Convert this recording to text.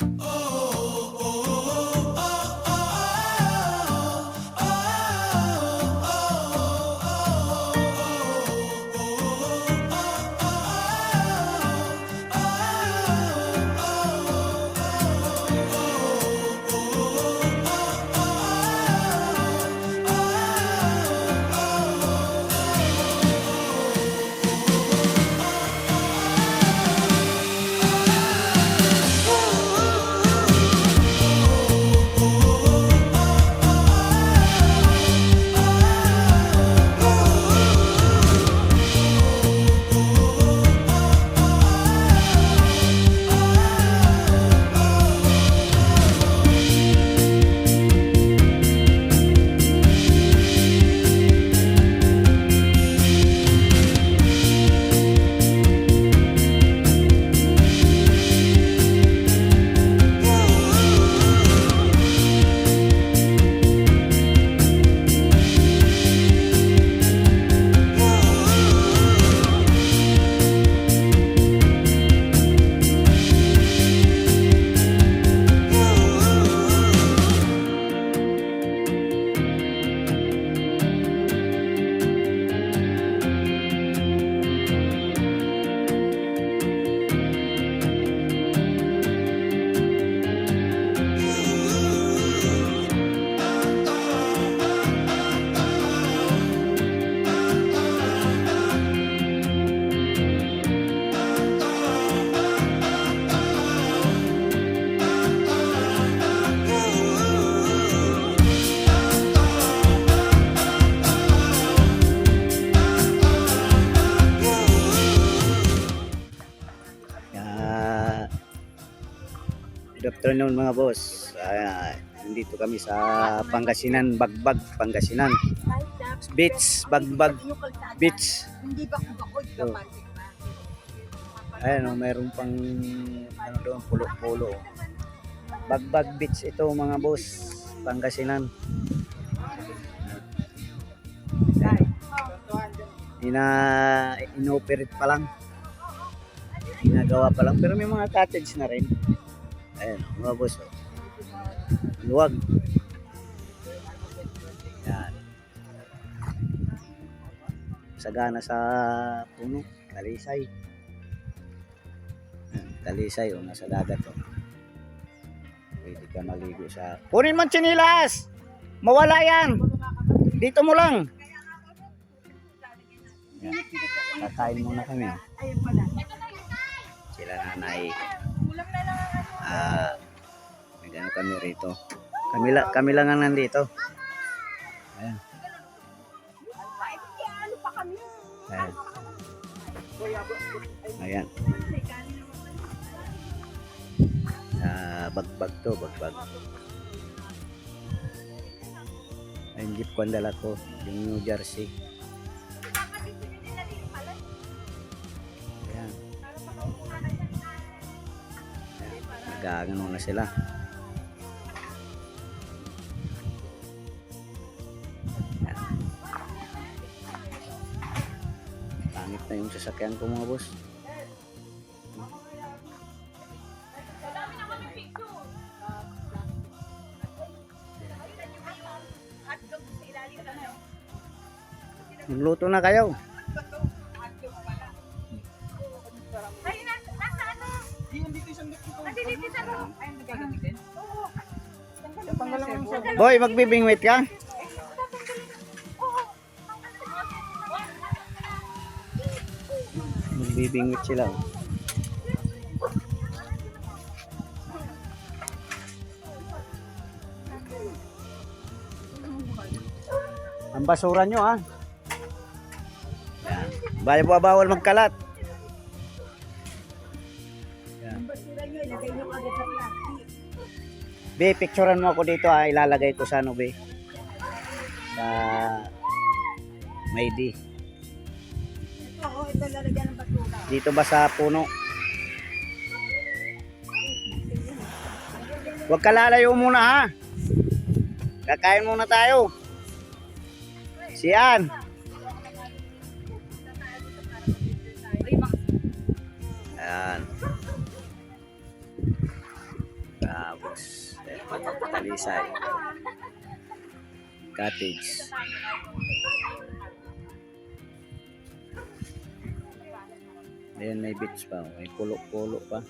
Good afternoon mga boss. Nandito kami sa Pangasinan, Bagbag, Pangasinan. Beach, Bagbag Beach. So, ayan o, mayroon pang ano doon, pulo-pulo. Bagbag Beach ito mga boss, Pangasinan. Inoperate pa lang. Ginagawa pa lang, pero may mga cottage na rin. Ayan, mga boss. Luwag. Yan. Sagana sa puno. Talisay. Talisay, o nasa dagat. O. Pwede ka maligo sa... Kunin mo tsinilas! Mawala yan! Dito mo lang! Yan. Kakain muna kami. Sila nanay. May gano'n kami rito. Kami lang ang nandito. Ayan. Ayan. Ayan. Bagbag to, bagbag. Ayun, jeep ko ang dala ko. Yung New Jersey. Ayan. Nag-aangano na sila. Pangit na yung sasakyan ko mga boss. Magluto na kayo. Boy, magbibingwit ka? Magbibingwit sila. Ang basura nyo ha. Yan. Bawal magkalat. Yan. Be, picturean mo ako dito ha. Ilalagay ko sa ano be. Sa Maydi. Ito lalagyan ng basura. Dito ba sa puno? Huwag ka lalayo muna ha. Kakain muna tayo. Siyan. Ayan. Talisay. Cottage. Ayan, may beach pa. May pulo-pulo pa.